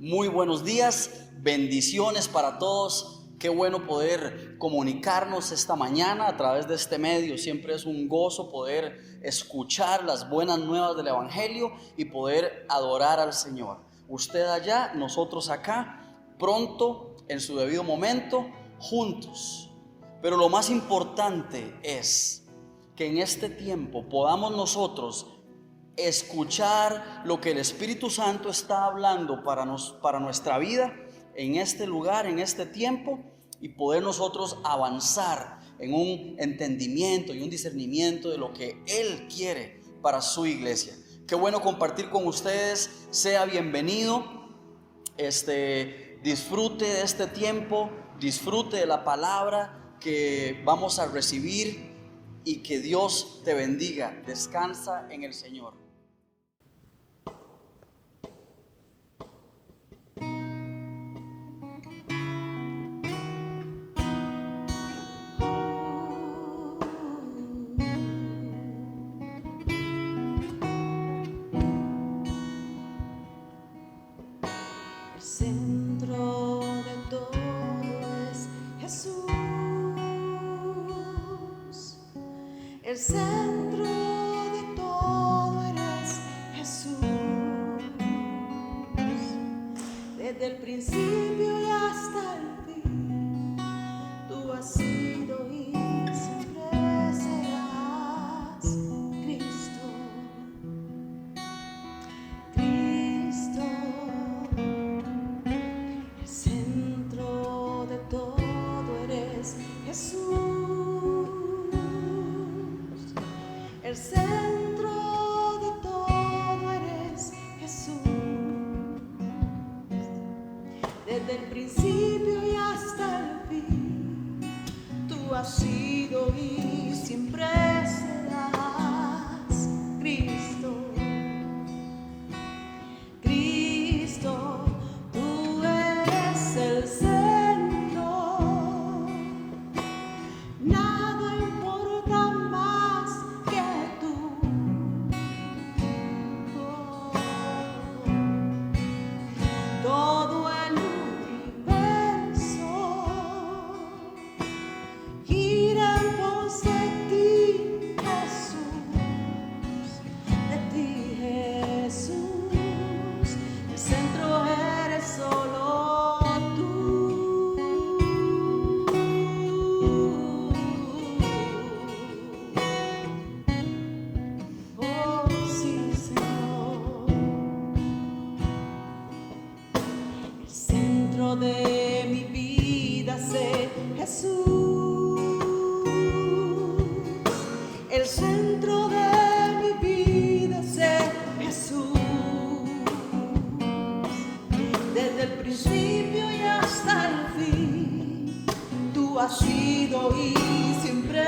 Muy buenos días, bendiciones para todos. Qué bueno poder comunicarnos esta mañana a través de este medio. Siempre es un gozo poder escuchar las buenas nuevas del Evangelio y poder adorar al Señor. Usted allá, nosotros acá, pronto, en su debido momento, juntos. Pero lo más importante es que en este tiempo podamos nosotros escuchar lo que el Espíritu Santo está hablando para nuestra vida en este lugar, en este tiempo, y poder nosotros avanzar en un entendimiento y un discernimiento de lo que Él quiere para su iglesia. Qué bueno compartir con ustedes, sea bienvenido, disfrute de este tiempo, disfrute de la palabra que vamos a recibir y que Dios te bendiga. Descansa en el Señor. Centro de todo es Jesús. El centro de todo eres Jesús. Desde el principio y hasta el fin, tú has sido y siempre serás Cristo. Cristo. El centro de todo eres Jesús. El centro de todo eres Jesús. Desde el principio y hasta el fin, tú has sido y siempre serás Cristo. Cristo, tú eres el centro. Nada importa más que tú. Todo el universo gira en pos de ti, Jesús. De ti, Jesús. El centro eres solo tú. Oh, sí, Señor. El centro de mi vida sé Jesús. El centro de mi vida sé Jesús. Desde el principio y hasta el fin, tú has sido y siempre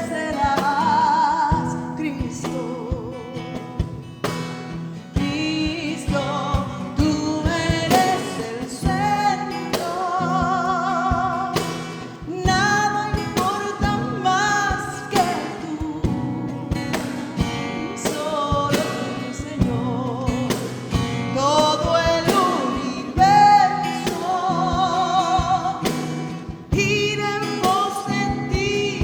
serás Cristo. Cristo, tú eres el centro. Nada importa más que tú. Solo tú, Señor. Todo el universo gira en pos de ti,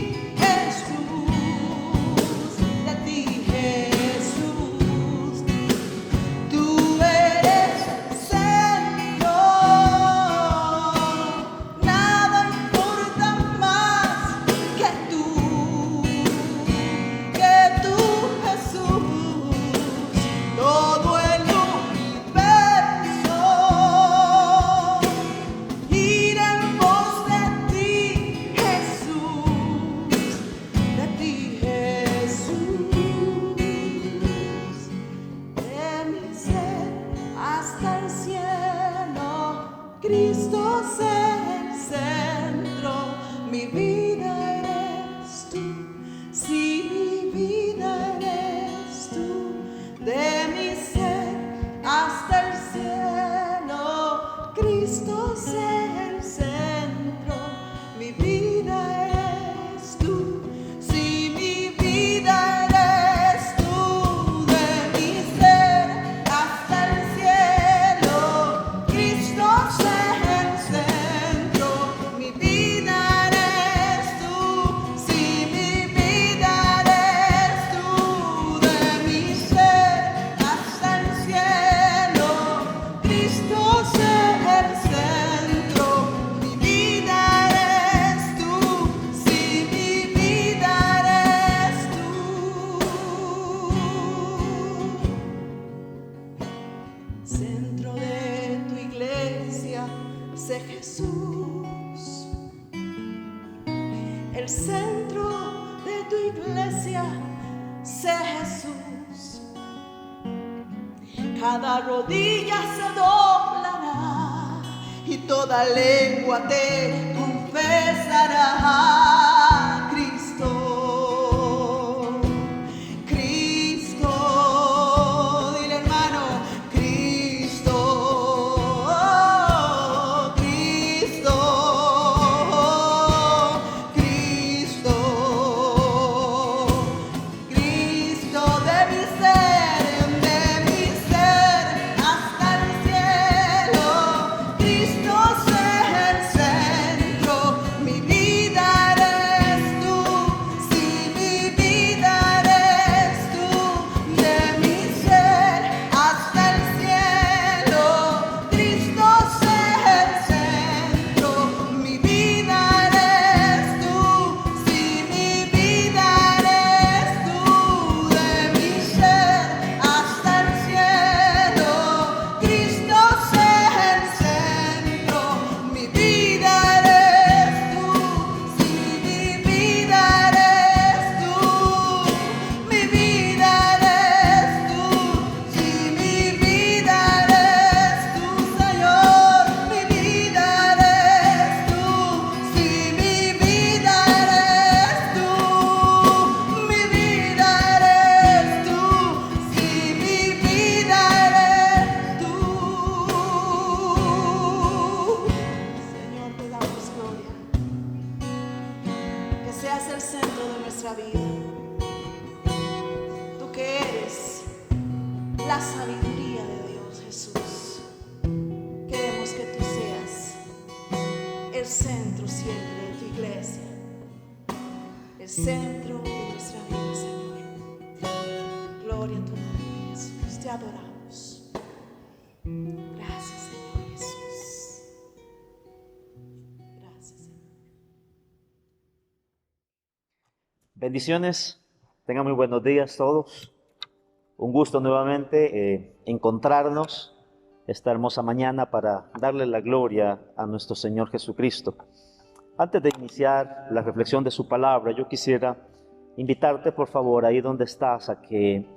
Jesús. Cada rodilla se doblará y toda lengua te confesará. Cristo, Cristo, dile hermano, Cristo, Cristo, Cristo, Cristo de mi ser hasta el cielo. Cristo es el centro, mi vida eres tú, si mi vida eres tú, de mi ser hasta el cielo. Cristo es el centro, mi vida eres tú, si mi vida eres tú, de mi ser hasta el cielo. Cristo es el centro, mi vida eres tú, si mi vida eres tú, mi vida eres tú, si mi vida eres tú, Señor, mi vida eres tú, si mi vida eres tú, mi vida eres tú, si mi vida eres tú. Señor, te damos gloria. Que seas el centro de nuestra vida. Tú que eres la sabiduría de Dios, Jesús. Queremos que tú seas el centro siempre de tu iglesia, el centro de nuestra vida, Señor. Gloria a tu nombre, Jesús. Te adoramos. Gracias, Señor Jesús. Gracias, Señor. Bendiciones, tengan muy buenos días todos. Un gusto nuevamente encontrarnos esta hermosa mañana para darle la gloria a nuestro Señor Jesucristo. Antes de iniciar la reflexión de su palabra, yo quisiera invitarte por favor ahí donde estás a que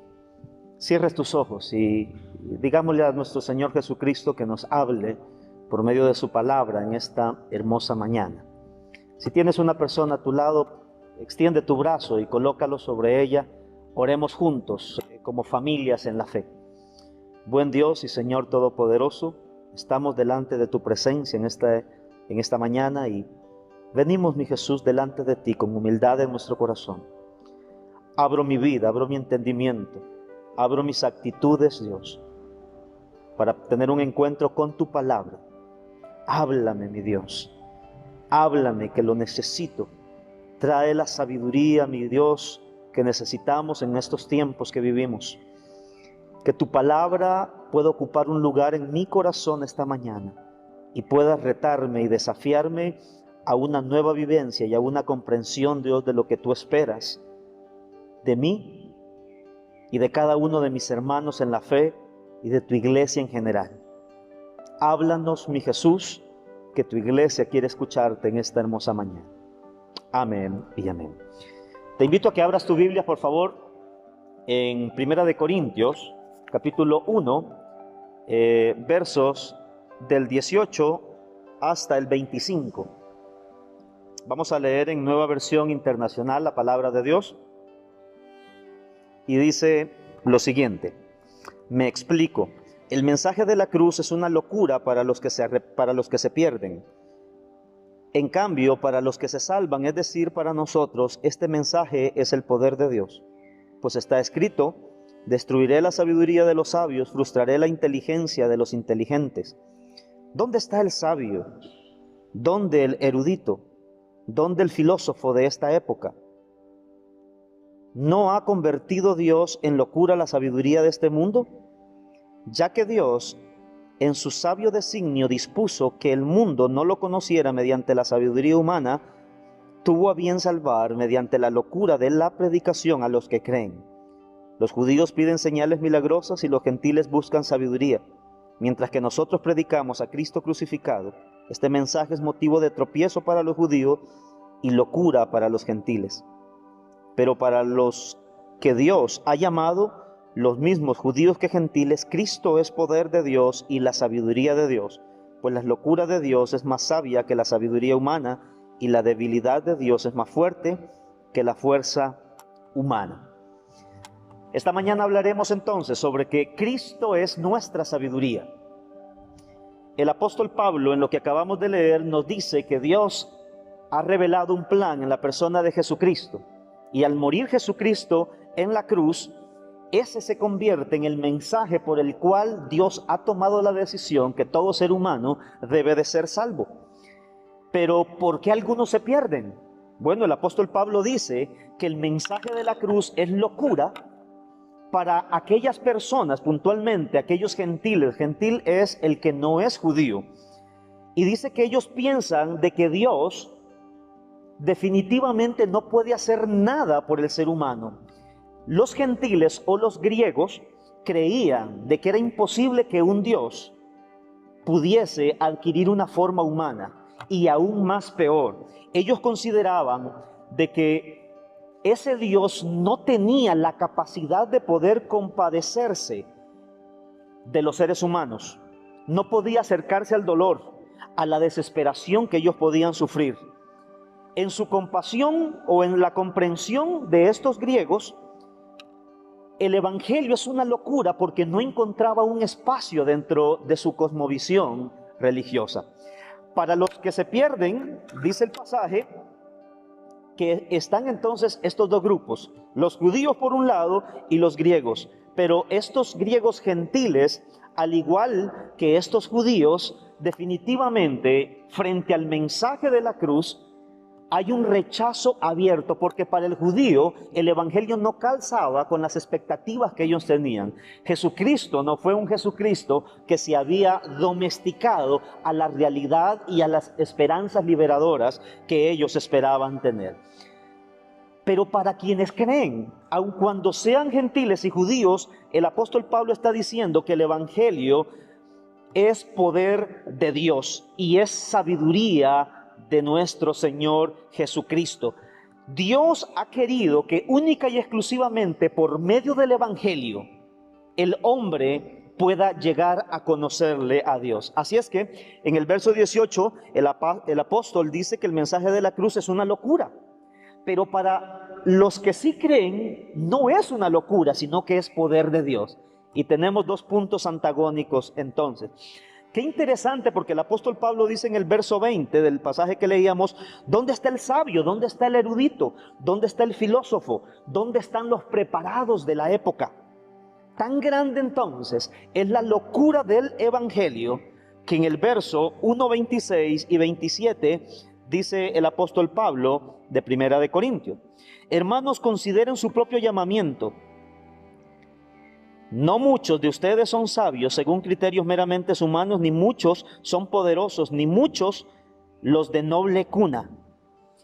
cierres tus ojos y digámosle a nuestro Señor Jesucristo que nos hable por medio de su palabra en esta hermosa mañana. Si tienes una persona a tu lado, extiende tu brazo y colócalo sobre ella. Oremos juntos como familias en la fe. Buen Dios y Señor Todopoderoso, estamos delante de tu presencia en esta mañana y venimos, mi Jesús, delante de ti con humildad en nuestro corazón. Abro mi vida, abro mi entendimiento, abro mis actitudes, Dios, para tener un encuentro con tu palabra. Háblame, mi Dios, háblame que lo necesito. Trae la sabiduría, mi Dios, que necesitamos en estos tiempos que vivimos. Que tu palabra pueda ocupar un lugar en mi corazón esta mañana y pueda retarme y desafiarme a una nueva vivencia y a una comprensión, Dios, de lo que tú esperas de mí y de cada uno de mis hermanos en la fe y de tu iglesia en general. Háblanos, mi Jesús, que tu iglesia quiere escucharte en esta hermosa mañana. Amén y amén. Te invito a que abras tu Biblia, por favor, en 1 Corintios, capítulo 1, versos del 18 hasta el 25. Vamos a leer en Nueva Versión Internacional la palabra de Dios. Y dice lo siguiente: me explico. El mensaje de la cruz es una locura para los que se pierden. En cambio, para los que se salvan, es decir, para nosotros, este mensaje es el poder de Dios. Pues está escrito: destruiré la sabiduría de los sabios, frustraré la inteligencia de los inteligentes. ¿Dónde está el sabio? ¿Dónde el erudito? ¿Dónde el filósofo de esta época? ¿No ha convertido Dios en locura la sabiduría de este mundo? Ya que Dios, en su sabio designio, dispuso que el mundo no lo conociera mediante la sabiduría humana, tuvo a bien salvar mediante la locura de la predicación a los que creen. Los judíos piden señales milagrosas y los gentiles buscan sabiduría. Mientras que nosotros predicamos a Cristo crucificado, este mensaje es motivo de tropiezo para los judíos y locura para los gentiles. Pero para los que Dios ha llamado, los mismos judíos que gentiles, Cristo es poder de Dios y la sabiduría de Dios, pues la locura de Dios es más sabia que la sabiduría humana, y la debilidad de Dios es más fuerte que la fuerza humana. Esta mañana hablaremos entonces sobre que Cristo es nuestra sabiduría. El apóstol Pablo, en lo que acabamos de leer, nos dice que Dios ha revelado un plan en la persona de Jesucristo, y al morir Jesucristo en la cruz, ese se convierte en el mensaje por el cual Dios ha tomado la decisión que todo ser humano debe de ser salvo. Pero ¿por qué algunos se pierden? Bueno, el apóstol Pablo dice que el mensaje de la cruz es locura para aquellas personas, puntualmente aquellos gentiles. Gentil es el que no es judío. Y dice que ellos piensan de que Dios definitivamente no puede hacer nada por el ser humano. Los gentiles o los griegos creían de que era imposible que un Dios pudiese adquirir una forma humana, y aún más peor, ellos consideraban de que ese Dios no tenía la capacidad de poder compadecerse de los seres humanos, no podía acercarse al dolor, a la desesperación que ellos podían sufrir. En su compasión o en la comprensión de estos griegos, el evangelio es una locura porque no encontraba un espacio dentro de su cosmovisión religiosa. Para los que se pierden, dice el pasaje, que están entonces estos dos grupos, los judíos por un lado y los griegos. Pero estos griegos gentiles, al igual que estos judíos, definitivamente frente al mensaje de la cruz, hay un rechazo abierto, porque para el judío el evangelio no calzaba con las expectativas que ellos tenían. Jesucristo no fue un Jesucristo que se había domesticado a la realidad y a las esperanzas liberadoras que ellos esperaban tener. Pero para quienes creen, aun cuando sean gentiles y judíos, el apóstol Pablo está diciendo que el evangelio es poder de Dios y es sabiduría de nuestro Señor Jesucristo. Dios ha querido que única y exclusivamente por medio del evangelio el hombre pueda llegar a conocerle a Dios. Así es que en el verso 18 el apóstol dice que el mensaje de la cruz es una locura, pero para los que sí creen no es una locura, sino que es poder de Dios. Y tenemos dos puntos antagónicos entonces. Qué interesante, porque el apóstol Pablo dice en el verso 20 del pasaje que leíamos, ¿dónde está el sabio? ¿Dónde está el erudito? ¿Dónde está el filósofo? ¿Dónde están los preparados de la época? Tan grande entonces es la locura del evangelio que en el verso 1, 26 y 27 dice el apóstol Pablo de Primera de Corintios: hermanos, consideren su propio llamamiento. No muchos de ustedes son sabios según criterios meramente humanos, ni muchos son poderosos, ni muchos los de noble cuna.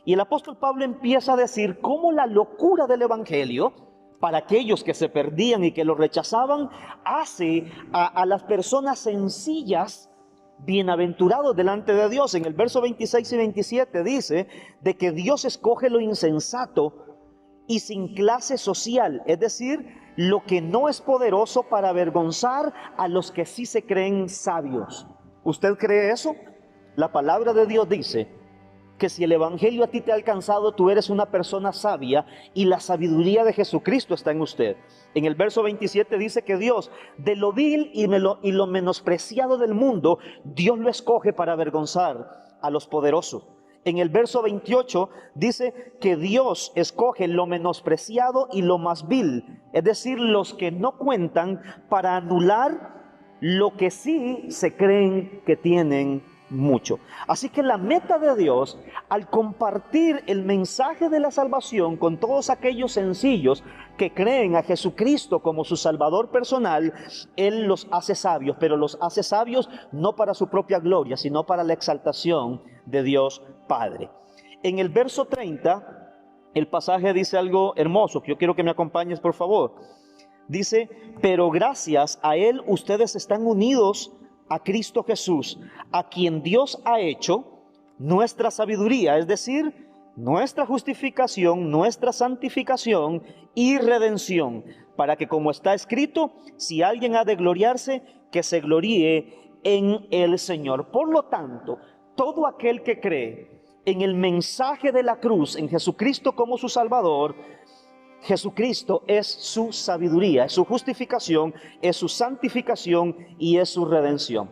Y el apóstol Pablo empieza a decir cómo la locura del evangelio, para aquellos que se perdían y que lo rechazaban, hace a las personas sencillas bienaventurados delante de Dios. En el verso 26 y 27 dice de que Dios escoge lo insensato y sin clase social, es decir, lo que no es poderoso, para avergonzar a los que sí se creen sabios. ¿Usted cree eso? La palabra de Dios dice que si el evangelio a ti te ha alcanzado, tú eres una persona sabia y la sabiduría de Jesucristo está en usted. En el verso 27 dice que Dios, de lo vil y lo menospreciado del mundo, Dios lo escoge para avergonzar a los poderosos. En el verso 28 dice que Dios escoge lo menospreciado y lo más vil, es decir, los que no cuentan, para anular lo que sí se creen que tienen mucho. Así que la meta de Dios, al compartir el mensaje de la salvación con todos aquellos sencillos que creen a Jesucristo como su Salvador personal, Él los hace sabios, pero los hace sabios no para su propia gloria, sino para la exaltación de Dios Padre. En el verso 30, el pasaje dice algo hermoso, que yo quiero que me acompañes, por favor. Dice: pero gracias a Él ustedes están unidos a Cristo Jesús, a quien Dios ha hecho nuestra sabiduría, es decir, nuestra justificación, nuestra santificación y redención, para que, como está escrito, si alguien ha de gloriarse, que se gloríe en el Señor. Por lo tanto, todo aquel que cree en el mensaje de la cruz, en Jesucristo como su Salvador, Jesucristo es su sabiduría, es su justificación, es su santificación y es su redención.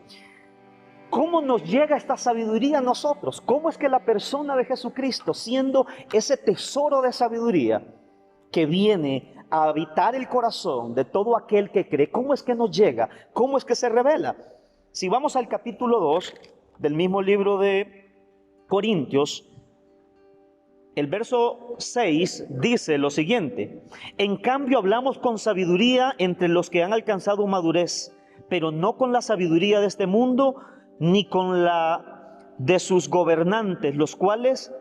¿Cómo nos llega esta sabiduría a nosotros? ¿Cómo es que la persona de Jesucristo, siendo ese tesoro de sabiduría que viene a habitar el corazón de todo aquel que cree, cómo es que nos llega? ¿Cómo es que se revela? Si vamos al capítulo 2 del mismo libro de Corintios, el verso 6 dice lo siguiente: en cambio hablamos con sabiduría entre los que han alcanzado madurez, pero no con la sabiduría de este mundo, ni con la de sus gobernantes, los cuales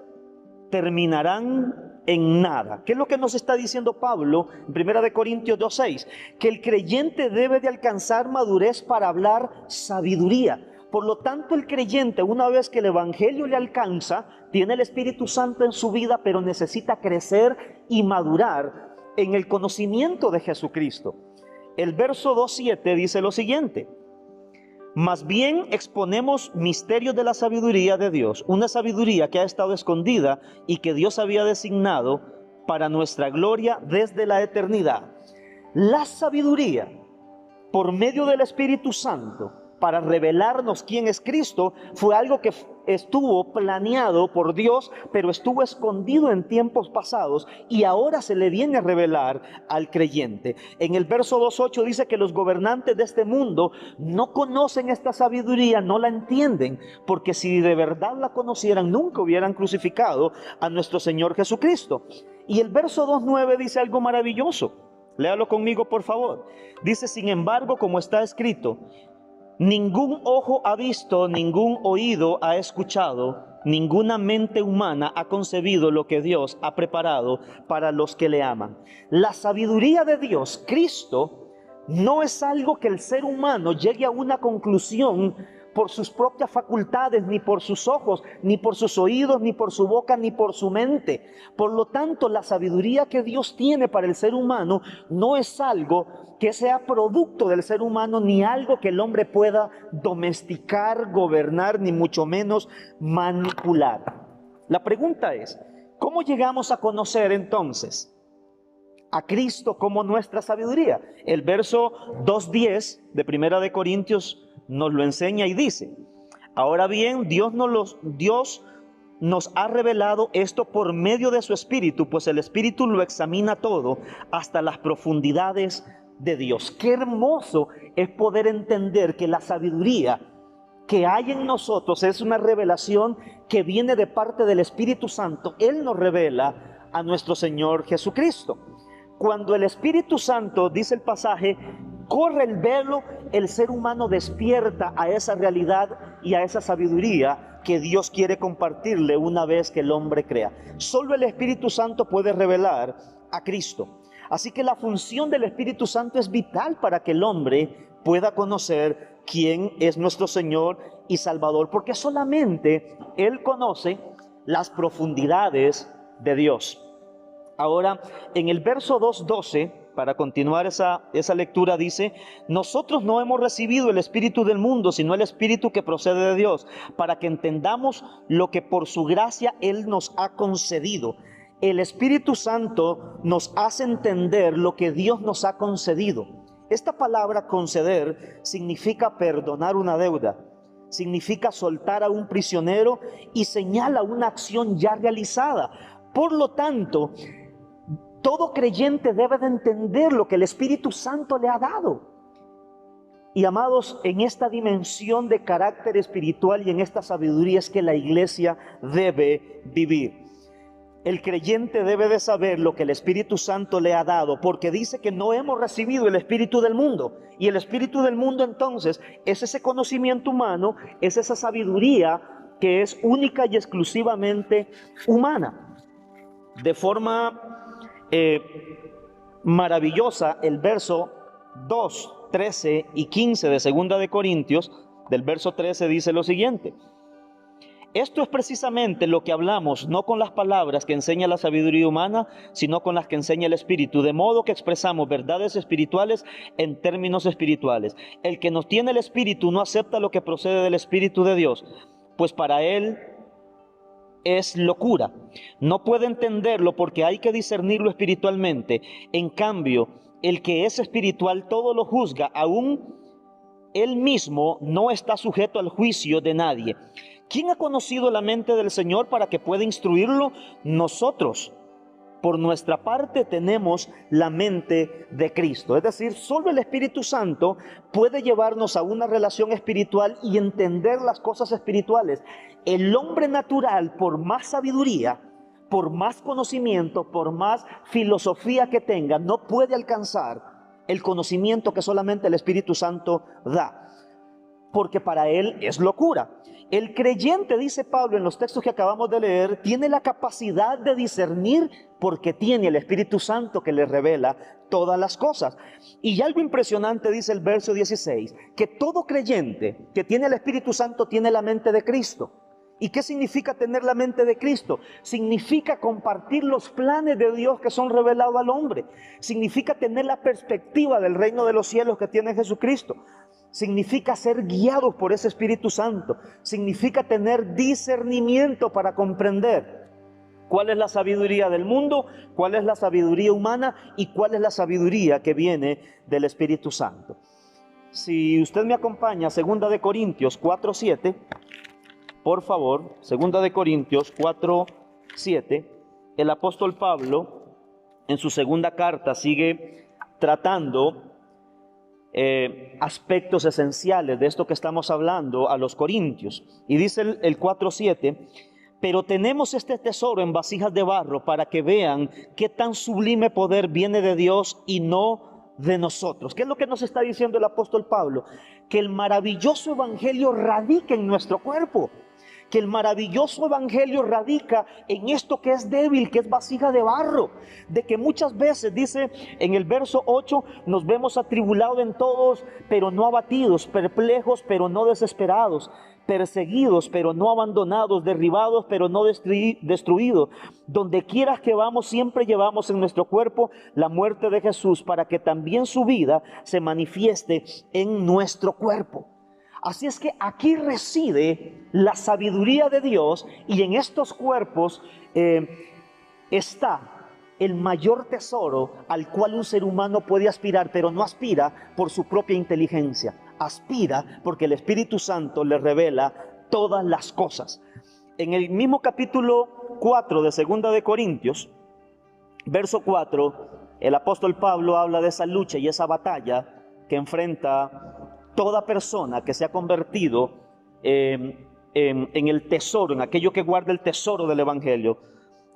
terminarán en nada. ¿Qué es lo que nos está diciendo Pablo en 1 Corintios 2:6? Que el creyente debe de alcanzar madurez para hablar sabiduría. Por lo tanto, el creyente, una vez que el evangelio le alcanza, tiene el Espíritu Santo en su vida, pero necesita crecer y madurar en el conocimiento de Jesucristo. El verso 2:7 dice lo siguiente: más bien exponemos misterios de la sabiduría de Dios, una sabiduría que ha estado escondida y que Dios había designado para nuestra gloria desde la eternidad. La sabiduría, por medio del Espíritu Santo, para revelarnos quién es Cristo, fue algo que estuvo planeado por Dios, pero estuvo escondido en tiempos pasados y ahora se le viene a revelar al creyente. En el verso 2:8 dice que los gobernantes de este mundo no conocen esta sabiduría, no la entienden, porque si de verdad la conocieran, nunca hubieran crucificado a nuestro Señor Jesucristo. Y el verso 2:9 dice algo maravilloso. Léalo conmigo, por favor. Dice: sin embargo, como está escrito, ningún ojo ha visto, ningún oído ha escuchado, ninguna mente humana ha concebido lo que Dios ha preparado para los que le aman. La sabiduría de Dios, Cristo, no es algo que el ser humano llegue a una conclusión por sus propias facultades, ni por sus ojos, ni por sus oídos, ni por su boca, ni por su mente. Por lo tanto, la sabiduría que Dios tiene para el ser humano no es algo que sea producto del ser humano, ni algo que el hombre pueda domesticar, gobernar, ni mucho menos manipular. La pregunta es, ¿cómo llegamos a conocer entonces a Cristo como nuestra sabiduría? El verso 2:10 de 1 Corintios nos lo enseña y dice: ahora bien, Dios nos ha revelado esto por medio de su Espíritu, pues el Espíritu lo examina todo hasta las profundidades de Dios. Qué hermoso es poder entender que la sabiduría que hay en nosotros es una revelación que viene de parte del Espíritu Santo. Él nos revela a nuestro Señor Jesucristo. Cuando el Espíritu Santo, dice el pasaje, corre el velo, el ser humano despierta a esa realidad y a esa sabiduría que Dios quiere compartirle una vez que el hombre crea. Solo el Espíritu Santo puede revelar a Cristo. Así que la función del Espíritu Santo es vital para que el hombre pueda conocer quién es nuestro Señor y Salvador, porque solamente Él conoce las profundidades de Dios. Ahora, en el verso 2:12, para continuar esa lectura, dice: nosotros no hemos recibido el espíritu del mundo, sino el Espíritu que procede de Dios, para que entendamos lo que por su gracia Él nos ha concedido. El Espíritu Santo nos hace entender lo que Dios nos ha concedido. Esta palabra conceder significa perdonar una deuda, significa soltar a un prisionero y señala una acción ya realizada. Por lo tanto, todo creyente debe de entender lo que el Espíritu Santo le ha dado. Y amados, en esta dimensión de carácter espiritual y en esta sabiduría es que la iglesia debe vivir. El creyente debe de saber lo que el Espíritu Santo le ha dado, porque dice que no hemos recibido el espíritu del mundo. Y el espíritu del mundo entonces es ese conocimiento humano, es esa sabiduría que es única y exclusivamente humana. De forma maravillosa, el verso 2, 13 y 15 de 2 de Corintios, del verso 13 dice lo siguiente: Esto es precisamente lo que hablamos, no con las palabras que enseña la sabiduría humana, sino con las que enseña el Espíritu, de modo que expresamos verdades espirituales en términos espirituales. El que no tiene el Espíritu no acepta lo que procede del Espíritu de Dios, pues para él es locura. No puede entenderlo porque hay que discernirlo espiritualmente. En cambio, el que es espiritual todo lo juzga, aún él mismo no está sujeto al juicio de nadie. ¿Quién ha conocido la mente del Señor para que pueda instruirlo? Nosotros, por nuestra parte, tenemos la mente de Cristo. Es decir, solo el Espíritu Santo puede llevarnos a una relación espiritual y entender las cosas espirituales. El hombre natural, por más sabiduría, por más conocimiento, por más filosofía que tenga, no puede alcanzar el conocimiento que solamente el Espíritu Santo da, porque para él es locura. El creyente, dice Pablo en los textos que acabamos de leer, tiene la capacidad de discernir porque tiene el Espíritu Santo que le revela todas las cosas. Y algo impresionante dice el verso 16, que todo creyente que tiene el Espíritu Santo tiene la mente de Cristo. ¿Y qué significa tener la mente de Cristo? Significa compartir los planes de Dios que son revelados al hombre. Significa tener la perspectiva del reino de los cielos que tiene Jesucristo. Significa ser guiados por ese Espíritu Santo. Significa tener discernimiento para comprender cuál es la sabiduría del mundo, cuál es la sabiduría humana y cuál es la sabiduría que viene del Espíritu Santo. Si usted me acompaña a 2 Corintios 4:7, por favor, 2 Corintios 4:7, el apóstol Pablo en su segunda carta sigue tratando aspectos esenciales de esto que estamos hablando a los corintios. Y dice el 4:7, pero tenemos este tesoro en vasijas de barro para que vean qué tan sublime poder viene de Dios y no de nosotros. ¿Qué es lo que nos está diciendo el apóstol Pablo? Que el maravilloso evangelio radica en nuestro cuerpo. Que el maravilloso evangelio radica en esto que es débil, que es vasija de barro. De que muchas veces, dice en el verso 8, nos vemos atribulados en todos, pero no abatidos, perplejos, pero no desesperados, perseguidos, pero no abandonados, derribados, pero no destruidos. Donde quieras que vamos, siempre llevamos en nuestro cuerpo la muerte de Jesús, para que también su vida se manifieste en nuestro cuerpo. Así es que aquí reside la sabiduría de Dios, y en estos cuerpos está el mayor tesoro al cual un ser humano puede aspirar, pero no aspira por su propia inteligencia, aspira porque el Espíritu Santo le revela todas las cosas. En el mismo capítulo 4 de 2 de Corintios, verso 4, el apóstol Pablo habla de esa lucha y esa batalla que enfrenta toda persona que se ha convertido en el tesoro, en aquello que guarda el tesoro del evangelio.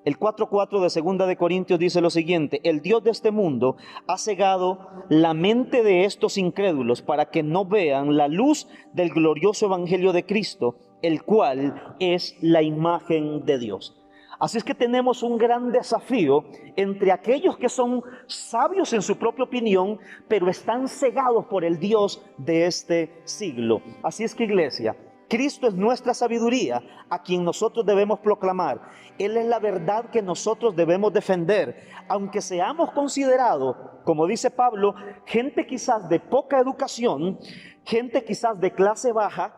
El 4:4 de 2 de Corintios dice lo siguiente: el Dios de este mundo ha cegado la mente de estos incrédulos para que no vean la luz del glorioso evangelio de Cristo, el cual es la imagen de Dios. Así es que tenemos un gran desafío entre aquellos que son sabios en su propia opinión, pero están cegados por el Dios de este siglo. Así es que, iglesia, Cristo es nuestra sabiduría, a quien nosotros debemos proclamar. Él es la verdad que nosotros debemos defender. Aunque seamos considerados, como dice Pablo, gente quizás de poca educación, gente quizás de clase baja,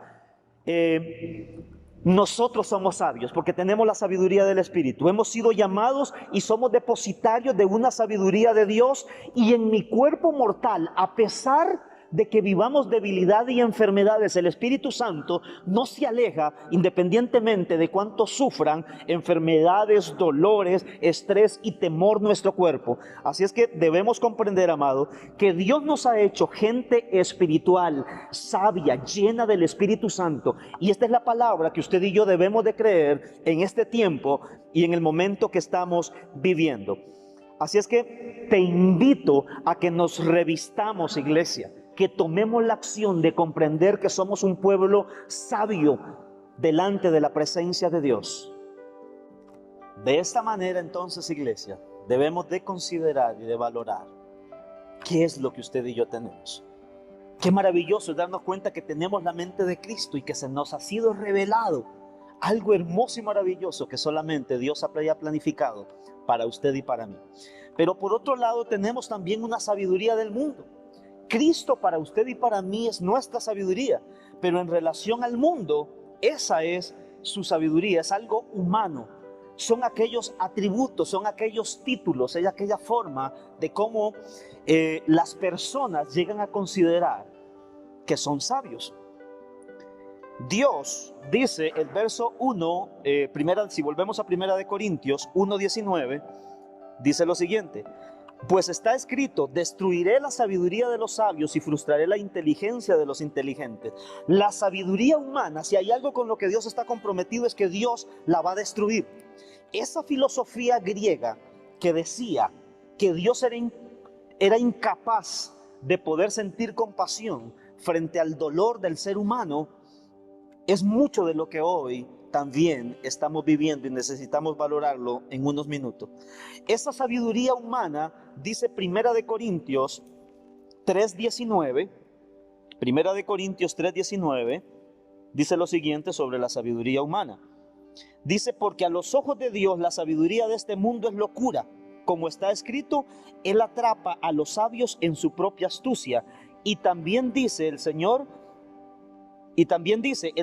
nosotros somos sabios porque tenemos la sabiduría del Espíritu. Hemos sido llamados y somos depositarios de una sabiduría de Dios. Y en mi cuerpo mortal, a pesar de que vivamos debilidad y enfermedades, el Espíritu Santo no se aleja independientemente de cuánto sufran enfermedades, dolores, estrés y temor nuestro cuerpo. Así es que debemos comprender, amado, que Dios nos ha hecho gente espiritual, sabia, llena del Espíritu Santo. Y esta es la palabra que usted y yo debemos de creer en este tiempo y en el momento que estamos viviendo. Así es que te invito a que nos revistamos, iglesia, que tomemos la acción de comprender que somos un pueblo sabio delante de la presencia de Dios. De esta manera, entonces, iglesia, debemos de considerar y de valorar qué es lo que usted y yo tenemos. Qué maravilloso es darnos cuenta que tenemos la mente de Cristo y que se nos ha sido revelado algo hermoso y maravilloso que solamente Dios había planificado para usted y para mí. Pero por otro lado tenemos también una sabiduría del mundo. Cristo para usted y para mí es nuestra sabiduría, pero en relación al mundo, esa es su sabiduría, es algo humano. Son aquellos atributos, son aquellos títulos, es aquella forma de cómo las personas llegan a considerar que son sabios. Dios dice, el verso 1, si volvemos a 1 Corintios 1:19, dice lo siguiente: pues está escrito, destruiré la sabiduría de los sabios y frustraré la inteligencia de los inteligentes. La sabiduría humana, si hay algo con lo que Dios está comprometido, es que Dios la va a destruir. Esa filosofía griega que decía que Dios era incapaz de poder sentir compasión frente al dolor del ser humano, es mucho de lo que hoy también estamos viviendo y necesitamos valorarlo en unos minutos. Esa sabiduría humana, dice 1 Corintios 3:19, 1 Corintios 3:19, dice lo siguiente sobre la sabiduría humana. Dice, porque a los ojos de Dios la sabiduría de este mundo es locura. Como está escrito, Él atrapa a los sabios en su propia astucia. Y también dice el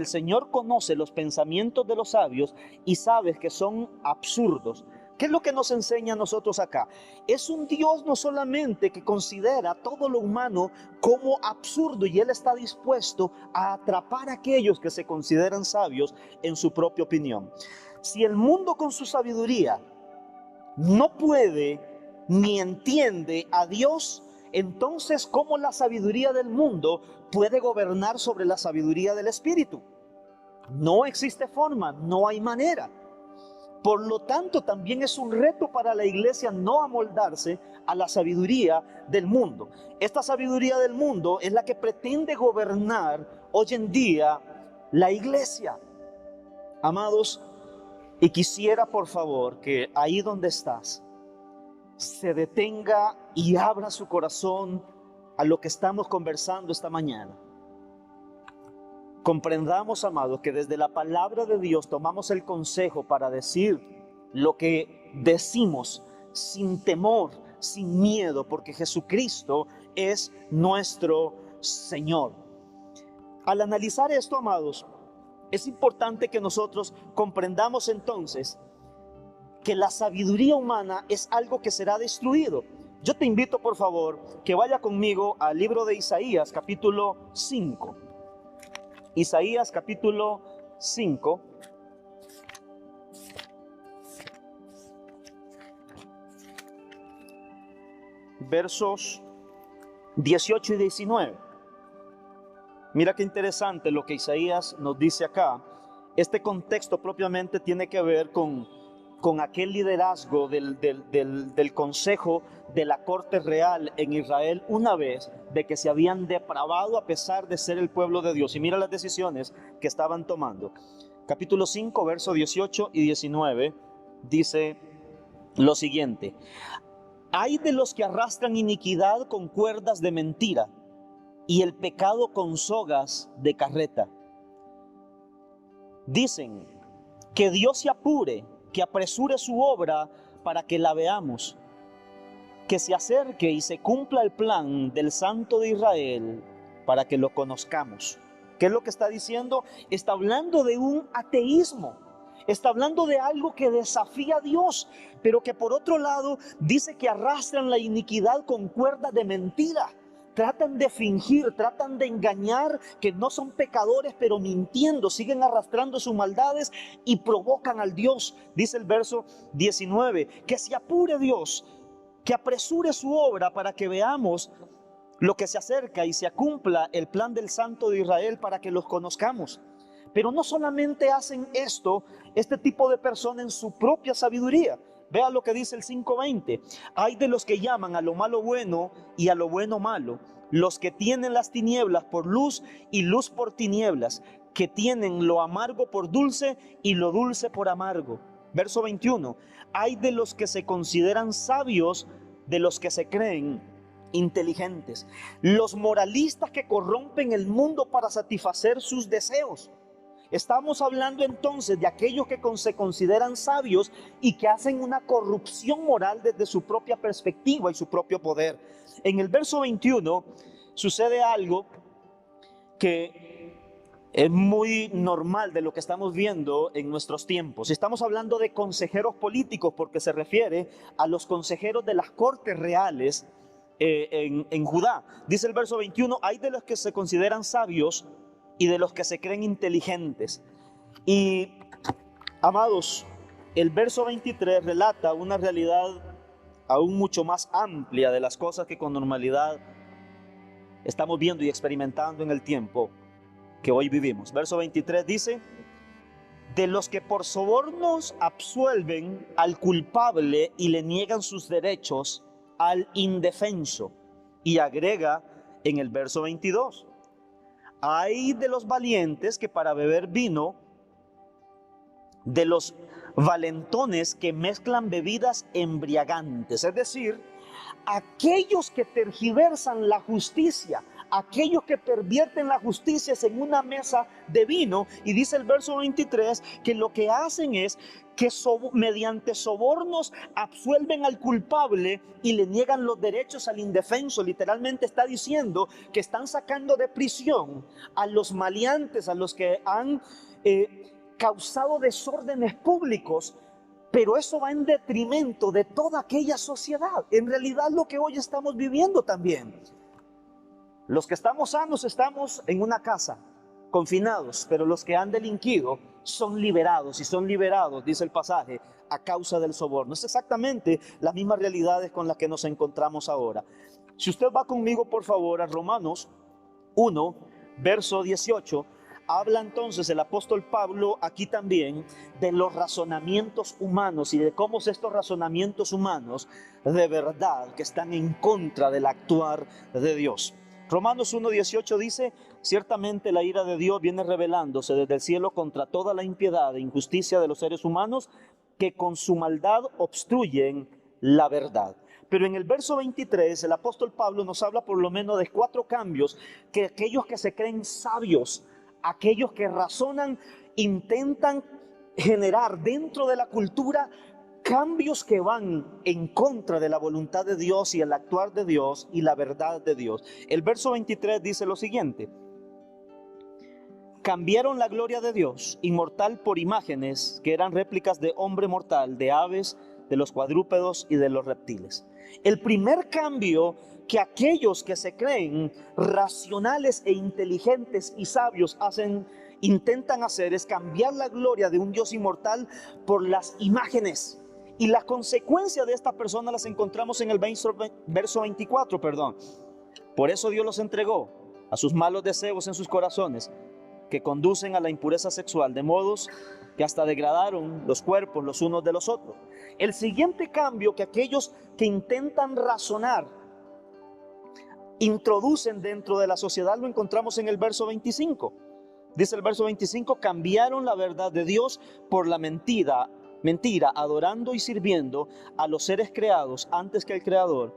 Señor conoce los pensamientos de los sabios y sabe que son absurdos. ¿Qué es lo que nos enseña a nosotros acá? Es un Dios no solamente que considera todo lo humano como absurdo, y Él está dispuesto a atrapar a aquellos que se consideran sabios en su propia opinión. Si el mundo con su sabiduría no puede ni entiende a Dios, entonces ¿cómo la sabiduría del mundo puede gobernar sobre la sabiduría del Espíritu? No existe forma, no hay manera. Por lo tanto, también es un reto para la iglesia no amoldarse a la sabiduría del mundo. Esta sabiduría del mundo es la que pretende gobernar hoy en día la iglesia. Amados, y quisiera por favor que ahí donde estás, se detenga y abra su corazón a lo que estamos conversando esta mañana. Comprendamos, amados, que desde la palabra de Dios tomamos el consejo para decir lo que decimos sin temor, sin miedo, porque Jesucristo es nuestro Señor. Al analizar esto, amados, es importante que nosotros comprendamos entonces que la sabiduría humana es algo que será destruido. Yo te invito, por favor, que vaya conmigo al libro de Isaías, capítulo 5. Isaías, capítulo 5. Versos 18 y 19. Mira qué interesante lo que Isaías nos dice acá. Este contexto propiamente tiene que ver con aquel liderazgo del consejo de la corte real en Israel, una vez de que se habían depravado a pesar de ser el pueblo de Dios. Y mira las decisiones que estaban tomando. Capítulo 5, versos 18 y 19, dice lo siguiente: hay de los que arrastran iniquidad con cuerdas de mentira y el pecado con sogas de carreta. Dicen que Dios se apure, que apresure su obra para que la veamos, que se acerque y se cumpla el plan del Santo de Israel para que lo conozcamos. ¿Qué es lo que está diciendo? Está hablando de un ateísmo, está hablando de algo que desafía a Dios, pero que por otro lado dice que arrastran la iniquidad con cuerdas de mentira. Tratan de fingir, tratan de engañar que no son pecadores, pero mintiendo, siguen arrastrando sus maldades y provocan al Dios. Dice el verso 19, que se apure Dios, que apresure su obra para que veamos lo que se acerca y se cumpla el plan del Santo de Israel para que los conozcamos. Pero no solamente hacen esto, este tipo de personas en su propia sabiduría. Vea lo que dice el 5:20. Hay de los que llaman a lo malo bueno y a lo bueno malo, los que tienen las tinieblas por luz y luz por tinieblas, que tienen lo amargo por dulce y lo dulce por amargo. Verso 21. Hay de los que se consideran sabios, de los que se creen inteligentes. Los moralistas que corrompen el mundo para satisfacer sus deseos. Estamos hablando entonces de aquellos que se consideran sabios y que hacen una corrupción moral desde su propia perspectiva y su propio poder. En el verso 21 sucede algo que es muy normal de lo que estamos viendo en nuestros tiempos. Estamos hablando de consejeros políticos porque se refiere a los consejeros de las cortes reales en Judá. Dice el verso 21, hay de los que se consideran sabios y de los que se creen inteligentes. Y, amados, el verso 23 relata una realidad aún mucho más amplia de las cosas que con normalidad estamos viendo y experimentando en el tiempo que hoy vivimos. Verso 23 dice, de los que por sobornos absuelven al culpable y le niegan sus derechos al indefenso. Y agrega en el verso 22, hay de los valientes que para beber vino, de los valentones que mezclan bebidas embriagantes, es decir, aquellos que tergiversan la justicia, aquellos que pervierten la justicia en una mesa de vino. Y dice el verso 23 que lo que hacen es que mediante sobornos absuelven al culpable y le niegan los derechos al indefenso. Literalmente está diciendo que están sacando de prisión a los maleantes, a los que han causado desórdenes públicos, pero eso va en detrimento de toda aquella sociedad. En realidad lo que hoy estamos viviendo también. Los que estamos sanos estamos en una casa, confinados, pero los que han delinquido son liberados, y son liberados, dice el pasaje, a causa del soborno. Es exactamente las mismas realidades con las que nos encontramos ahora. Si usted va conmigo, por favor, a Romanos 1, verso 18, habla entonces el apóstol Pablo aquí también de los razonamientos humanos y de cómo estos razonamientos humanos de verdad que están en contra del actuar de Dios. Romanos 1:18 dice, ciertamente la ira de Dios viene revelándose desde el cielo contra toda la impiedad e injusticia de los seres humanos que con su maldad obstruyen la verdad. Pero en el verso 23 el apóstol Pablo nos habla por lo menos de 4 cambios que aquellos que se creen sabios, aquellos que razonan, intentan generar dentro de la cultura cambios que van en contra de la voluntad de Dios y el actuar de Dios y la verdad de Dios. El verso 23 dice lo siguiente: cambiaron la gloria de Dios inmortal por imágenes que eran réplicas de hombre mortal, de aves, de los cuadrúpedos y de los reptiles. El primer cambio que aquellos que se creen racionales e inteligentes y sabios intentan hacer es cambiar la gloria de un Dios inmortal por las imágenes. Y las consecuencias de esta persona las encontramos en el verso 24, Por eso Dios los entregó a sus malos deseos en sus corazones, que conducen a la impureza sexual, de modos que hasta degradaron los cuerpos los unos de los otros. El siguiente cambio que aquellos que intentan razonar introducen dentro de la sociedad lo encontramos en el verso 25. Dice el verso 25, cambiaron la verdad de Dios por la mentira, adorando y sirviendo a los seres creados antes que el Creador,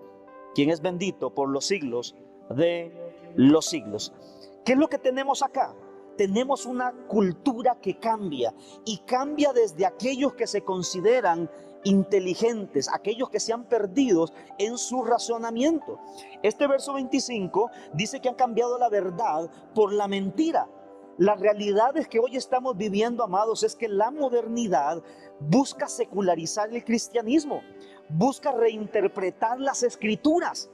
quien es bendito por los siglos de los siglos. ¿Qué es lo que tenemos acá? Tenemos una cultura que cambia, y cambia desde aquellos que se consideran inteligentes, aquellos que se han perdido en su razonamiento. Este verso 25 dice que han cambiado la verdad por la mentira. La realidad es que hoy estamos viviendo, amados, es que la modernidad busca secularizar el cristianismo, busca reinterpretar las escrituras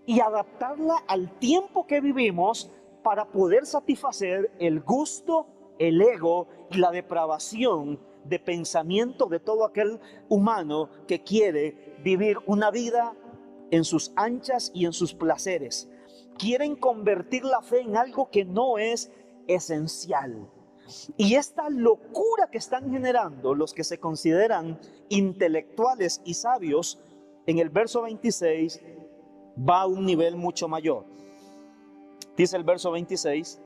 y adaptarla al tiempo que vivimos para poder satisfacer el gusto, el ego y la depravación de pensamiento de todo aquel humano que quiere vivir una vida en sus anchas y en sus placeres. Quieren convertir la fe en algo que no es esencial. Y esta locura que están generando los que se consideran intelectuales y sabios, en el verso 26 va a un nivel mucho mayor. Dice el verso 26,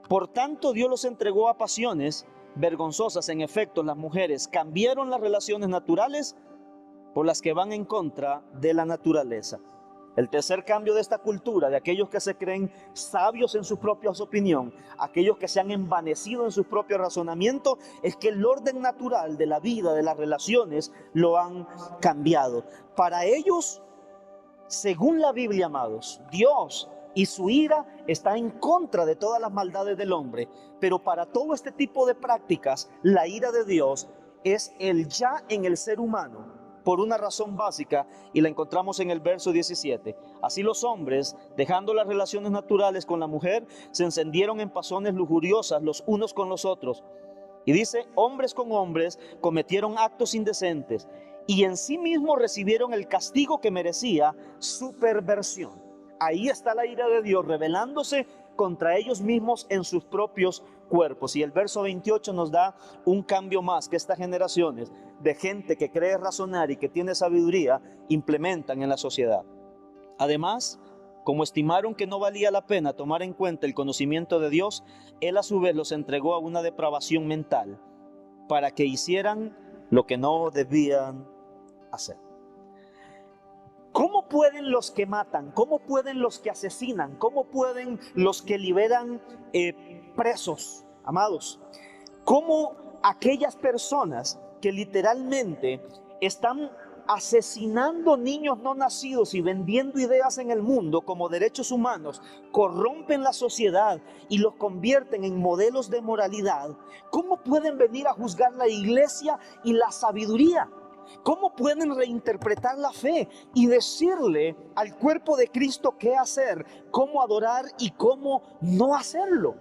por tanto Dios los entregó a pasiones vergonzosas. En efecto, las mujeres cambiaron las relaciones naturales por las que van en contra de la naturaleza. El tercer cambio de esta cultura, de aquellos que se creen sabios en sus propias opiniones, aquellos que se han envanecido en sus propios razonamientos, es que el orden natural de la vida, de las relaciones, lo han cambiado. Para ellos, según la Biblia, amados, Dios y su ira está en contra de todas las maldades del hombre, pero para todo este tipo de prácticas, la ira de Dios es el ya en el ser humano, por una razón básica, y la encontramos en el verso 17. Así los hombres, dejando las relaciones naturales con la mujer, se encendieron en pasiones lujuriosas los unos con los otros. Y dice, hombres con hombres cometieron actos indecentes y en sí mismos recibieron el castigo que merecía su perversión. Ahí está la ira de Dios revelándose contra ellos mismos en sus propios cuerpos. Y el verso 28 nos da un cambio más, que estas generaciones de gente que cree razonar y que tiene sabiduría implementan en la sociedad. Además, como estimaron que no valía la pena tomar en cuenta el conocimiento de Dios, Él a su vez los entregó a una depravación mental para que hicieran lo que no debían hacer. ¿Cómo pueden los que matan? ¿Cómo pueden los que asesinan? ¿Cómo pueden los que liberan presos, amados? ¿Cómo aquellas personas que literalmente están asesinando niños no nacidos y vendiendo ideas en el mundo como derechos humanos, corrompen la sociedad y los convierten en modelos de moralidad? ¿Cómo pueden venir a juzgar la iglesia y la sabiduría? ¿Cómo pueden reinterpretar la fe y decirle al cuerpo de Cristo qué hacer, cómo adorar y cómo no hacerlo?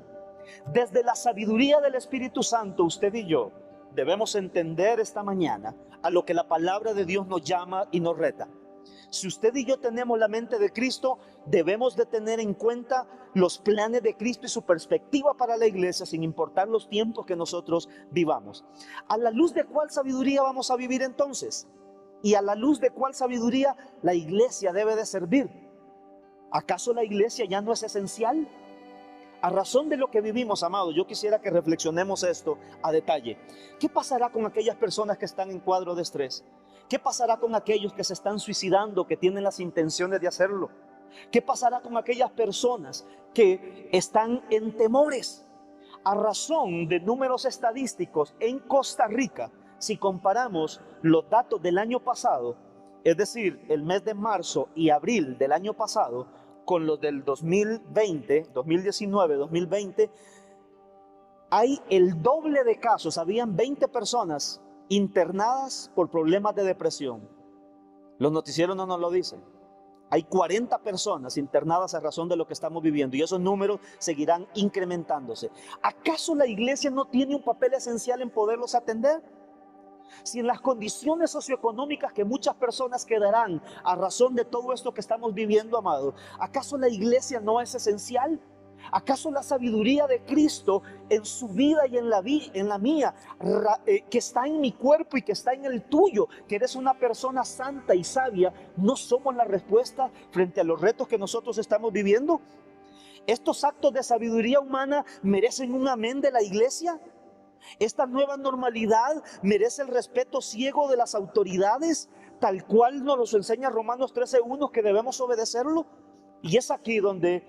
Desde la sabiduría del Espíritu Santo, usted y yo debemos entender esta mañana a lo que la palabra de Dios nos llama y nos reta. Si usted y yo tenemos la mente de Cristo, debemos de tener en cuenta los planes de Cristo y su perspectiva para la iglesia, sin importar los tiempos que nosotros vivamos. ¿A la luz de cuál sabiduría vamos a vivir entonces? ¿Y a la luz de cuál sabiduría la iglesia debe de servir? ¿Acaso la iglesia ya no es esencial? A razón de lo que vivimos, amados, yo quisiera que reflexionemos esto a detalle. ¿Qué pasará con aquellas personas que están en cuadro de estrés? ¿Qué pasará con aquellos que se están suicidando, que tienen las intenciones de hacerlo? ¿Qué pasará con aquellas personas que están en temores? A razón de números estadísticos en Costa Rica, si comparamos los datos del año pasado, es decir, el mes de marzo y abril del año pasado, con los del 2020, 2019, 2020, hay el doble de casos. Habían 20 personas internadas por problemas de depresión. Los noticieros no nos lo dicen. Hay 40 personas internadas a razón de lo que estamos viviendo y esos números seguirán incrementándose. ¿Acaso la iglesia no tiene un papel esencial en poderlos atender? Si en las condiciones socioeconómicas que muchas personas quedarán a razón de todo esto que estamos viviendo, amado, ¿acaso la iglesia no es esencial? ¿Acaso la sabiduría de Cristo en su vida y en la mía, que está en mi cuerpo y que está en el tuyo, que eres una persona santa y sabia, no somos la respuesta frente a los retos que nosotros estamos viviendo? ¿Estos actos de sabiduría humana merecen un amén de la iglesia? ¿Esta nueva normalidad merece el respeto ciego de las autoridades, tal cual nos lo enseña Romanos 13:1, que debemos obedecerlo? Y es aquí donde,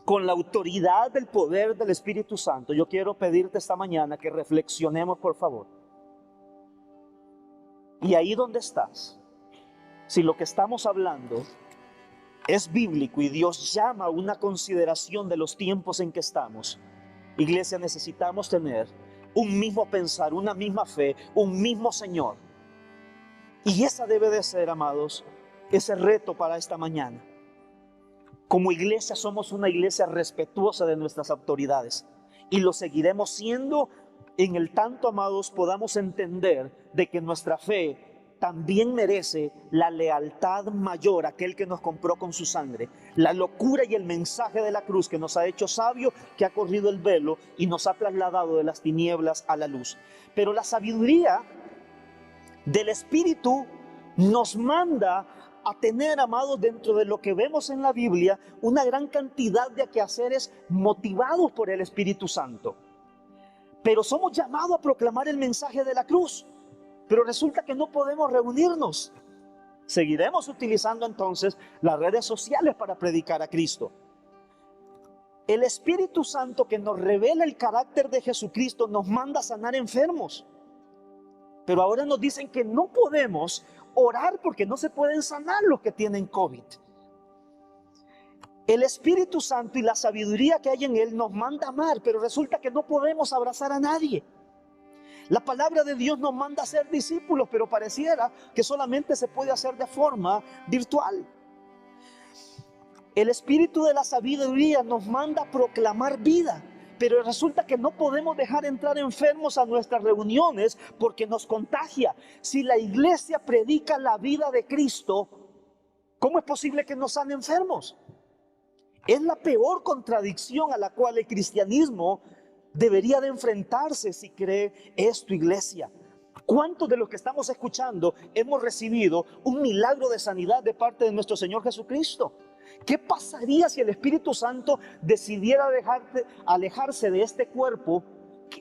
con la autoridad del poder del Espíritu Santo, yo quiero pedirte esta mañana que reflexionemos, por favor. Y ahí donde estás, si lo que estamos hablando es bíblico y Dios llama a una consideración de los tiempos en que estamos, iglesia, necesitamos tener un mismo pensar, una misma fe, un mismo Señor. Y esa debe de ser, amados, ese reto para esta mañana. Como iglesia somos una iglesia respetuosa de nuestras autoridades y lo seguiremos siendo en el tanto, amados, podamos entender de que nuestra fe también merece la lealtad mayor a aquel que nos compró con su sangre, la locura y el mensaje de la cruz que nos ha hecho sabio, que ha corrido el velo y nos ha trasladado de las tinieblas a la luz. Pero la sabiduría del Espíritu nos manda a tener, amados, dentro de lo que vemos en la Biblia, una gran cantidad de quehaceres motivados por el Espíritu Santo. Pero somos llamados a proclamar el mensaje de la cruz. Pero resulta que no podemos reunirnos Seguiremos utilizando entonces las redes sociales para predicar a Cristo. El Espíritu Santo, que nos revela el carácter de Jesucristo, nos manda a sanar enfermos. Pero ahora nos dicen que no podemos orar porque no se pueden sanar los que tienen COVID. El Espíritu Santo y la sabiduría que hay en Él nos manda a amar, pero resulta que no podemos abrazar a nadie. La palabra de Dios nos manda a ser discípulos, pero pareciera que solamente se puede hacer de forma virtual. El Espíritu de la sabiduría nos manda a proclamar vida, pero resulta que no podemos dejar entrar enfermos a nuestras reuniones porque nos contagia. Si la iglesia predica la vida de Cristo, ¿cómo es posible que nos sane enfermos? Es la peor contradicción a la cual el cristianismo debería de enfrentarse si cree esto, iglesia. ¿Cuántos de los que estamos escuchando hemos recibido un milagro de sanidad de parte de nuestro Señor Jesucristo? ¿Qué pasaría si el Espíritu Santo decidiera alejarse de este cuerpo,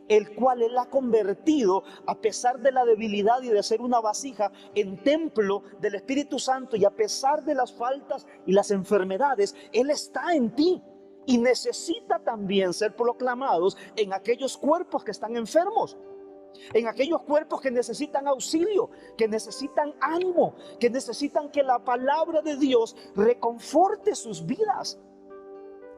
el cual Él ha convertido, a pesar de la debilidad y de ser una vasija, en templo del Espíritu Santo, y a pesar de las faltas y las enfermedades, Él está en ti y necesita también ser proclamados en aquellos cuerpos que están enfermos, en aquellos cuerpos que necesitan auxilio, que necesitan ánimo, que necesitan que la palabra de Dios reconforte sus vidas.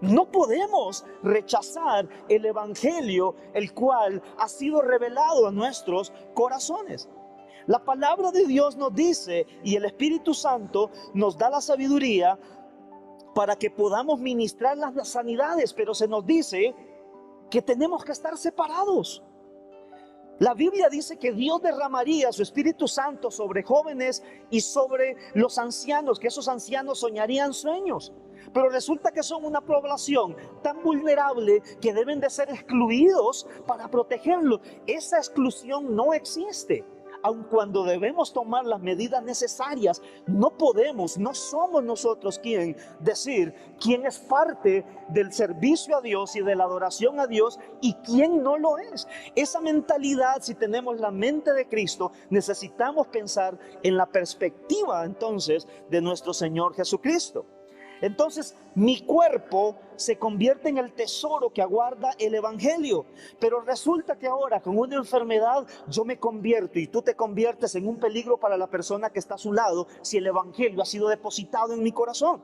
No podemos rechazar el evangelio, el cual ha sido revelado a nuestros corazones. La palabra de Dios nos dice, y el Espíritu Santo nos da la sabiduría para que podamos ministrar las sanidades, pero se nos dice que tenemos que estar separados. La Biblia dice que Dios derramaría su Espíritu Santo sobre jóvenes y sobre los ancianos, que esos ancianos soñarían sueños. Pero resulta que son una población tan vulnerable que deben de ser excluidos para protegerlos. Esa exclusión no existe. Aun cuando debemos tomar las medidas necesarias, no podemos, no somos nosotros quien decir quién es parte del servicio a Dios y de la adoración a Dios y quién no lo es. Esa mentalidad, si tenemos la mente de Cristo, necesitamos pensar en la perspectiva entonces de nuestro Señor Jesucristo. Entonces mi cuerpo se convierte en el tesoro que aguarda el evangelio, pero resulta que ahora con una enfermedad yo me convierto y tú te conviertes en un peligro para la persona que está a su lado si el evangelio ha sido depositado en mi corazón.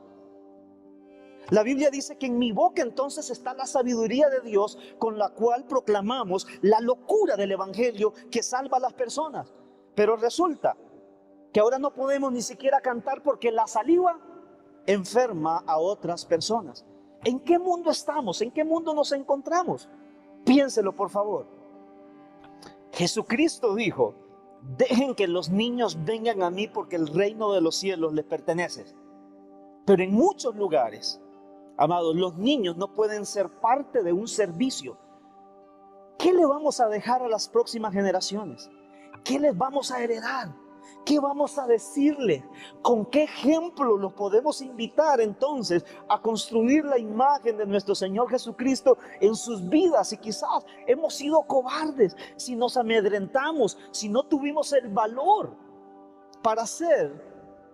La Biblia dice que en mi boca entonces está la sabiduría de Dios con la cual proclamamos la locura del evangelio que salva a las personas, pero resulta que ahora no podemos ni siquiera cantar porque la saliva enferma a otras personas. ¿En qué mundo estamos? ¿En qué mundo nos encontramos? Piénselo, por favor. Jesucristo dijo: dejen que los niños vengan a mí porque el reino de los cielos les pertenece. Pero en muchos lugares, amados, los niños no pueden ser parte de un servicio. ¿Qué le vamos a dejar a las próximas generaciones? ¿Qué les vamos a heredar? ¿Qué vamos a decirle? ¿Con qué ejemplo los podemos invitar entonces a construir la imagen de nuestro Señor Jesucristo en sus vidas? Y quizás hemos sido cobardes, si nos amedrentamos, si no tuvimos el valor para hacer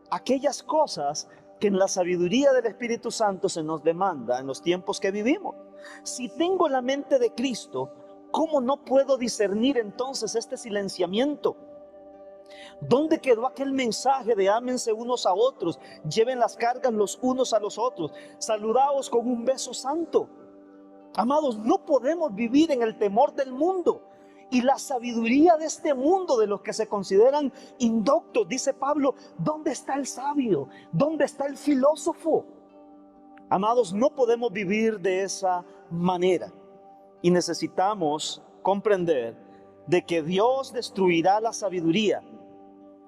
aquellas cosas que en la sabiduría del Espíritu Santo se nos demanda en los tiempos que vivimos. Si tengo la mente de Cristo, ¿cómo no puedo discernir entonces este silenciamiento? ¿Dónde quedó aquel mensaje de ámense unos a otros, lleven las cargas los unos a los otros, saludaos con un beso santo? Amados, no podemos vivir en el temor del mundo y la sabiduría de este mundo, de los que se consideran indoctos. Dice Pablo: ¿dónde está el sabio? ¿Dónde está el filósofo? Amados, no podemos vivir de esa manera y necesitamos comprender de que Dios destruirá la sabiduría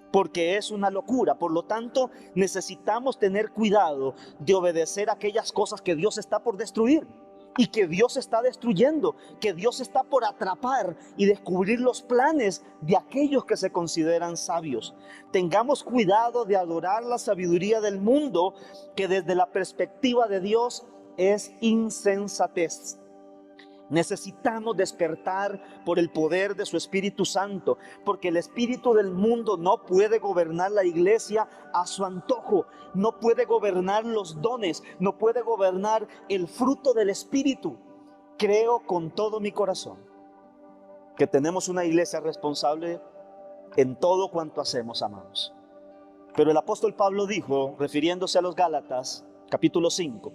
porque es una locura. Por lo tanto, necesitamos tener cuidado de obedecer aquellas cosas que Dios está por destruir y que Dios está destruyendo, que Dios está por atrapar y descubrir los planes de aquellos que se consideran sabios. Tengamos cuidado de adorar la sabiduría del mundo, que desde la perspectiva de Dios es insensatez. Necesitamos despertar por el poder de su Espíritu Santo, porque el espíritu del mundo no puede gobernar la iglesia a su antojo, no puede gobernar los dones, no puede gobernar el fruto del Espíritu. Creo con todo mi corazón que tenemos una iglesia responsable en todo cuanto hacemos, amados. Pero el apóstol Pablo dijo, refiriéndose a los Gálatas, capítulo 5,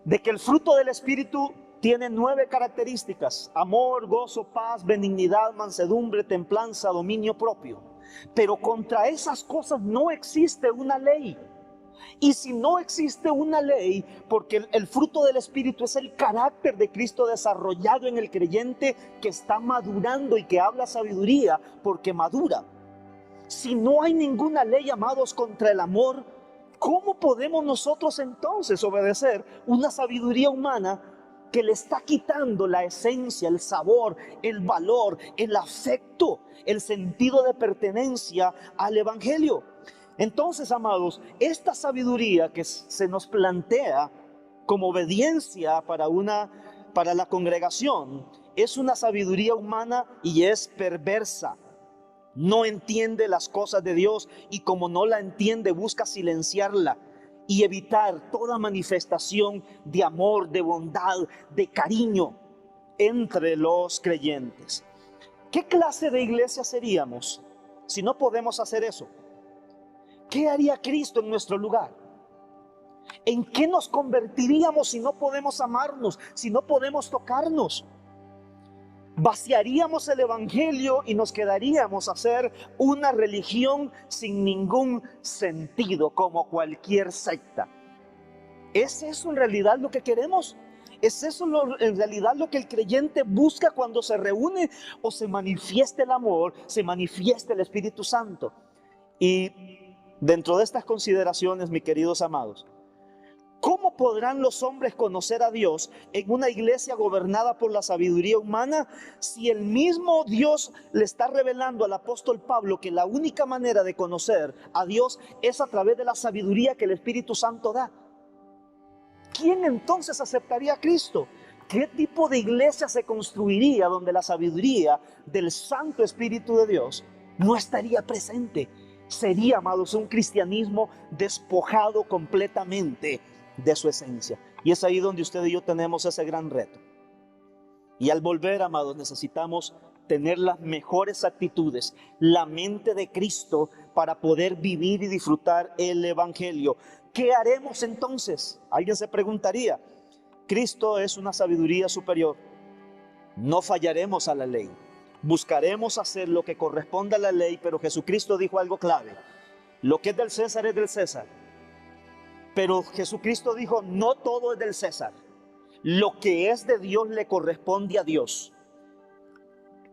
de que el fruto del Espíritu tiene 9 características: amor, gozo, paz, benignidad, mansedumbre, templanza, dominio propio. Pero contra esas cosas no existe una ley. Y si no existe una ley, porque el fruto del Espíritu es el carácter de Cristo desarrollado en el creyente que está madurando y que habla sabiduría porque madura. Si no hay ninguna ley, amados, contra el amor, ¿cómo podemos nosotros entonces obedecer una sabiduría humana que le está quitando la esencia, el sabor, el valor, el afecto, el sentido de pertenencia al Evangelio? Entonces, amados, esta sabiduría que se nos plantea como obediencia para la congregación es una sabiduría humana y es perversa. No entiende las cosas de Dios y como no la entiende busca silenciarla y evitar toda manifestación de amor, de bondad, de cariño entre los creyentes. ¿Qué clase de iglesia seríamos si no podemos hacer eso? ¿Qué haría Cristo en nuestro lugar? ¿En qué nos convertiríamos si no podemos amarnos, si no podemos tocarnos? Vaciaríamos el Evangelio y nos quedaríamos a hacer una religión sin ningún sentido, como cualquier secta. ¿Es eso en realidad lo que queremos? ¿Es eso en realidad lo que el creyente busca cuando se reúne? ¿O se manifiesta el amor, se manifiesta el Espíritu Santo? Y dentro de estas consideraciones, mis queridos amados, ¿cómo podrán los hombres conocer a Dios en una iglesia gobernada por la sabiduría humana si el mismo Dios le está revelando al apóstol Pablo que la única manera de conocer a Dios es a través de la sabiduría que el Espíritu Santo da? ¿Quién entonces aceptaría a Cristo? ¿Qué tipo de iglesia se construiría donde la sabiduría del Santo Espíritu de Dios no estaría presente? Sería, amados, un cristianismo despojado completamente de su esencia. Y es ahí donde usted y yo tenemos ese gran reto. Y al volver, amados, necesitamos tener las mejores actitudes, la mente de Cristo para poder vivir y disfrutar el Evangelio. ¿Qué haremos entonces? Alguien se preguntaría. Cristo es una sabiduría superior. No fallaremos a la ley. Buscaremos hacer lo que corresponde a la ley, pero Jesucristo dijo algo clave. Lo que es del César es del César. Pero Jesucristo dijo, no todo es del César. Lo que es de Dios le corresponde a Dios.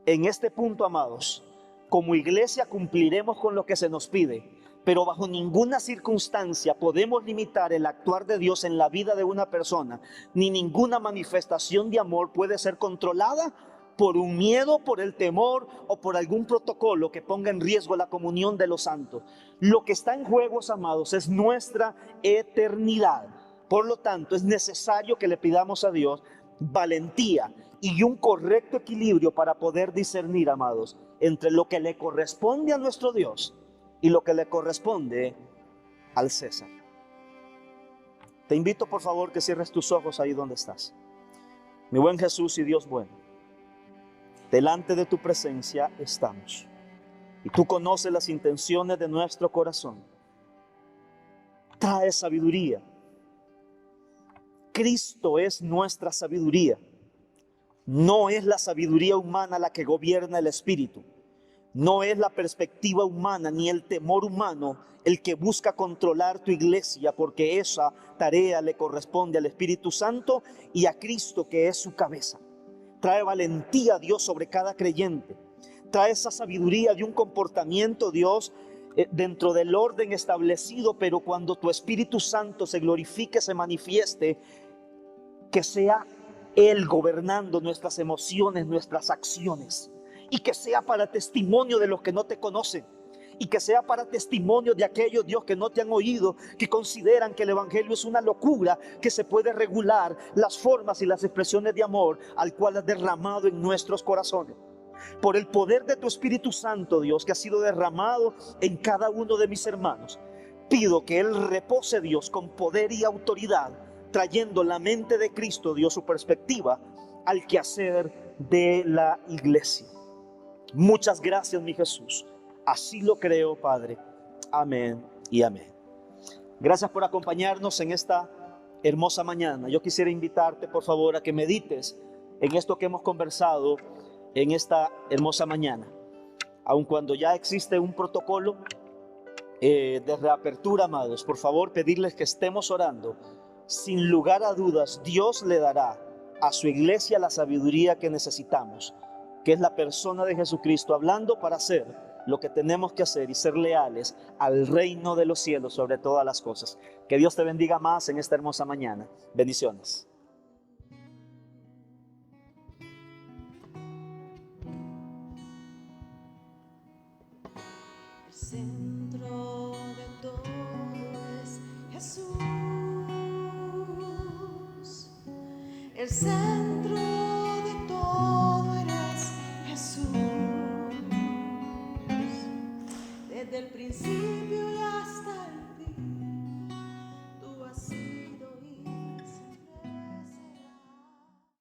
En este punto, amados, como iglesia cumpliremos con lo que se nos pide, pero bajo ninguna circunstancia podemos limitar el actuar de Dios en la vida de una persona, ni ninguna manifestación de amor puede ser controlada por un miedo, por el temor o por algún protocolo que ponga en riesgo la comunión de los santos. Lo que está en juego, amados, es nuestra eternidad. Por lo tanto, es necesario que le pidamos a Dios valentía y un correcto equilibrio para poder discernir, amados, entre lo que le corresponde a nuestro Dios y lo que le corresponde al César. Te invito, por favor, que cierres tus ojos ahí donde estás. Mi buen Jesús y Dios bueno, delante de tu presencia estamos. Y tú conoces las intenciones de nuestro corazón. Trae sabiduría. Cristo es nuestra sabiduría. No es la sabiduría humana la que gobierna el espíritu. No es la perspectiva humana ni el temor humano el que busca controlar tu iglesia, porque esa tarea le corresponde al Espíritu Santo y a Cristo, que es su cabeza. Trae valentía, Dios, sobre cada creyente. Trae esa sabiduría de un comportamiento, Dios, dentro del orden establecido, pero cuando tu Espíritu Santo se glorifique, se manifieste, que sea Él gobernando nuestras emociones, nuestras acciones, y que sea para testimonio de los que no te conocen, y que sea para testimonio de aquellos, Dios, que no te han oído, que consideran que el evangelio es una locura, que se puede regular las formas y las expresiones de amor al cual has derramado en nuestros corazones. Por el poder de tu Espíritu Santo, Dios, que ha sido derramado en cada uno de mis hermanos, pido que Él repose, Dios, con poder y autoridad, trayendo la mente de Cristo, Dios, su perspectiva al quehacer de la iglesia. Muchas gracias, mi Jesús. Así lo creo, Padre. Amén y amén. Gracias por acompañarnos en esta hermosa mañana. Yo quisiera invitarte, por favor, a que medites en esto que hemos conversado en esta hermosa mañana. Aun cuando ya existe un protocolo de reapertura, amados, por favor, pedirles que estemos orando. Sin lugar a dudas, Dios le dará a su iglesia la sabiduría que necesitamos, que es la persona de Jesucristo, hablando para hacer lo que tenemos que hacer y ser leales al reino de los cielos sobre todas las cosas. Que Dios te bendiga más en esta hermosa mañana. Bendiciones. El centro de todo es Jesús. El centro